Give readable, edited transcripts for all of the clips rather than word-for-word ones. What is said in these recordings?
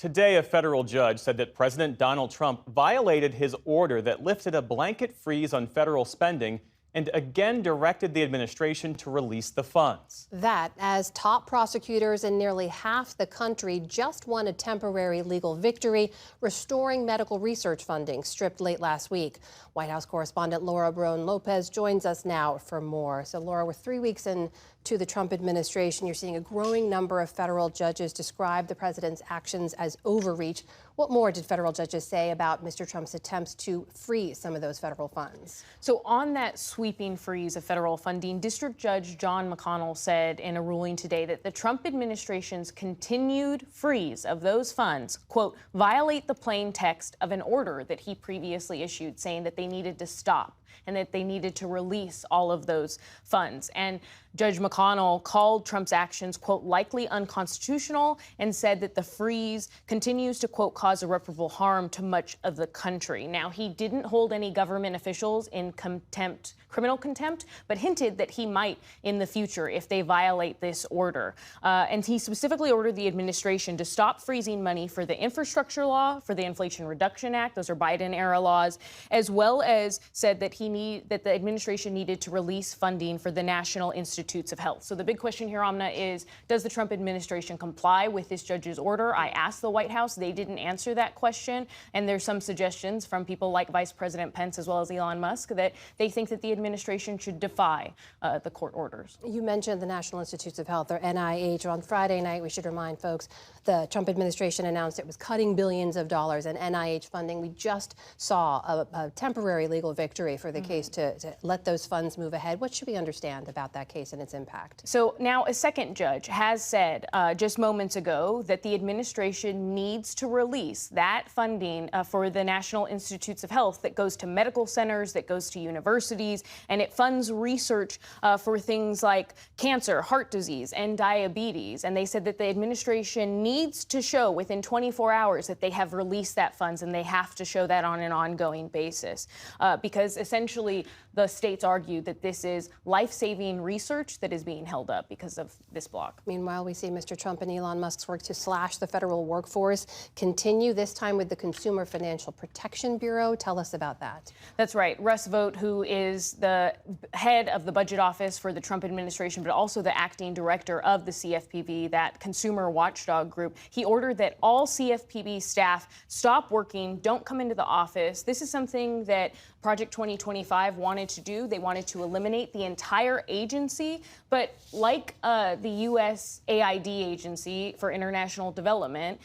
Today, a federal judge said that President Donald Trump violated his order that lifted a blanket freeze on federal spending and again directed the administration to release the funds. That as top prosecutors in nearly half the country just won a temporary legal victory, restoring medical research funding stripped late last week. White House correspondent Laura Barone-Lopez joins us now for more. So, Laura, we're 3 weeks into the Trump administration. You're seeing a growing number of federal judges describe the president's actions as overreach. What more did federal judges say about Mr. Trump's attempts to freeze some of those federal funds? So on that sweeping freeze of federal funding, District Judge John McConnell said in a ruling today that the Trump administration's continued freeze of those funds, quote, violate the plain text of an order that he previously issued, saying that they needed to stop and that they needed to release all of those funds. And Judge McConnell called Trump's actions, quote, likely unconstitutional, and said that the freeze continues to, quote, cause irreparable harm to much of the country. Now, he didn't hold any government officials in contempt, criminal contempt, but hinted that he might in the future if they violate this order. And he specifically ordered the administration to stop freezing money for the infrastructure law, for the Inflation Reduction Act, those are Biden-era laws, as well as said that that the administration needed to release funding for the National Institutes of Health. So the big question here, Amna, is does the Trump administration comply with this judge's order? I asked the White House. They didn't answer that question. And there's some suggestions from people like Vice President Pence as well as Elon Musk that they think that the administration should defy the court orders. You mentioned the National Institutes of Health, or NIH. On Friday night, we should remind folks, the Trump administration announced it was cutting billions of dollars in NIH funding. We just saw a temporary legal victory for the case to let those funds move ahead. What should we understand about that case and its impact? So now a second judge has said just moments ago that the administration needs to release that funding for the National Institutes of Health that goes to medical centers, that goes to universities, and it funds research for things like cancer, heart disease, and diabetes. And they said that the administration needs to show within 24 hours that they have released that funds, and they have to show that on an ongoing basis because essentially the states argued that this is life-saving research that is being held up because of this block. Meanwhile, we see Mr. Trump and Elon Musk's work to slash the federal workforce continue, this time with the Consumer Financial Protection Bureau. Tell us about that. That's right. Russ Vought, who is the head of the budget office for the Trump administration, but also the acting director of the CFPB, that consumer watchdog group, he ordered that all CFPB staff stop working, don't come into the office. This is something that Project 2025 wanted to do. They wanted to eliminate the entire agency, but like the USAID Agency for International Development,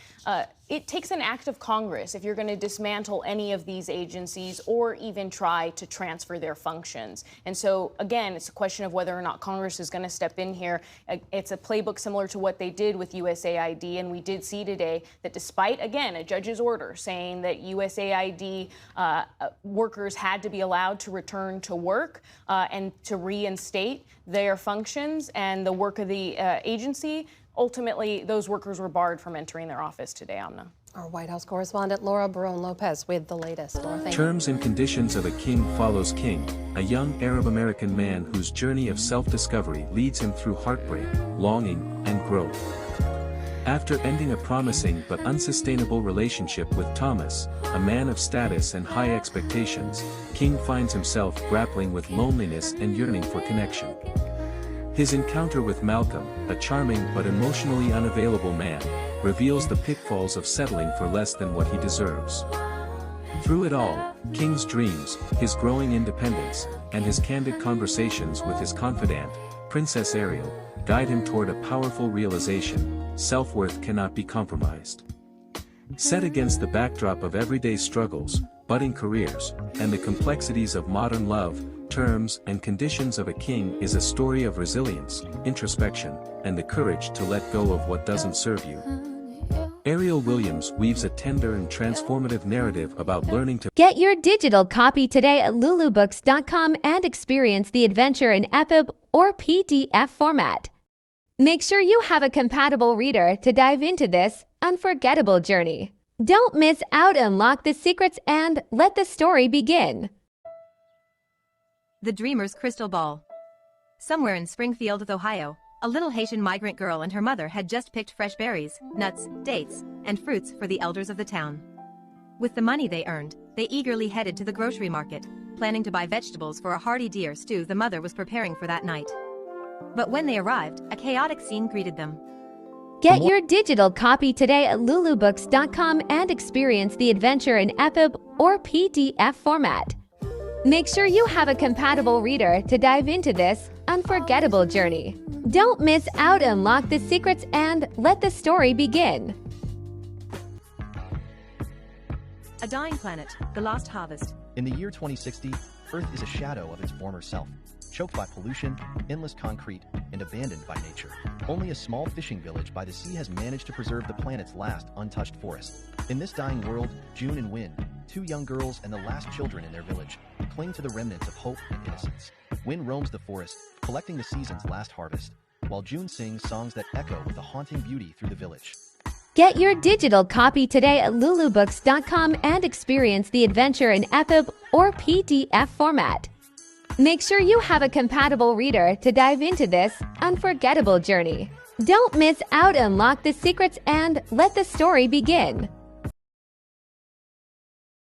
it takes an act of Congress if you're going to dismantle any of these agencies or even try to transfer their functions. And so, again, it's a question of whether or not Congress is going to step in here. It's a playbook similar to what they did with USAID, and we did see today that despite, again, a judge's order saying that USAID workers had to be allowed to return to work and to reinstate their functions and the work of the agency, ultimately, those workers were barred from entering their office today, Amna. Our White House correspondent Laura Barone-Lopez with the latest. Laura, thank you. Terms and conditions of a king follows king, a young Arab-American man whose journey of self-discovery leads him through heartbreak, longing, and growth. After ending a promising but unsustainable relationship with Thomas, a man of status and high expectations, King finds himself grappling with loneliness and yearning for connection. His encounter with Malcolm, a charming but emotionally unavailable man, reveals the pitfalls of settling for less than what he deserves. Through it all, King's dreams, his growing independence, and his candid conversations with his confidant, Princess Ariel, guide him toward a powerful realization: self-worth cannot be compromised. Set against the backdrop of everyday struggles, budding careers, and the complexities of modern love, Terms and Conditions of a King is a story of resilience, introspection, and the courage to let go of what doesn't serve you. Ariel Williams weaves a tender and transformative narrative about learning to get your digital copy today at lulubooks.com and experience the adventure in EPUB or PDF format. Make sure you have a compatible reader to dive into this unforgettable journey. Don't miss out, unlock the secrets, and let the story begin. The Dreamer's Crystal Ball. Somewhere in Springfield, Ohio, A little Haitian migrant girl and her mother had just picked fresh berries, nuts, dates, and fruits for the elders of the town. With the money they earned, they eagerly headed to the grocery market, planning to buy vegetables for a hearty deer stew the mother was preparing for that night. But when they arrived, a chaotic scene greeted them. Get your digital copy today at lulubooks.com and experience the adventure in EPUB or PDF format. Make sure you have a compatible reader to dive into this unforgettable journey. Don't miss out, unlock the secrets, and let the story begin. A dying planet, the lost harvest. In the year 2060, Earth is a shadow of its former self, choked by pollution, endless concrete, and abandoned by nature. Only a small fishing village by the sea has managed to preserve the planet's last untouched forest. In this dying world, June and Win, two young girls and the last children in their village, cling to the remnants of hope and innocence. Win roams the forest, collecting the season's last harvest, while June sings songs that echo with a haunting beauty through the village. Get your digital copy today at lulubooks.com and experience the adventure in EPUB or PDF format. Make sure you have a compatible reader to dive into this unforgettable journey. Don't miss out, unlock the secrets, and let the story begin.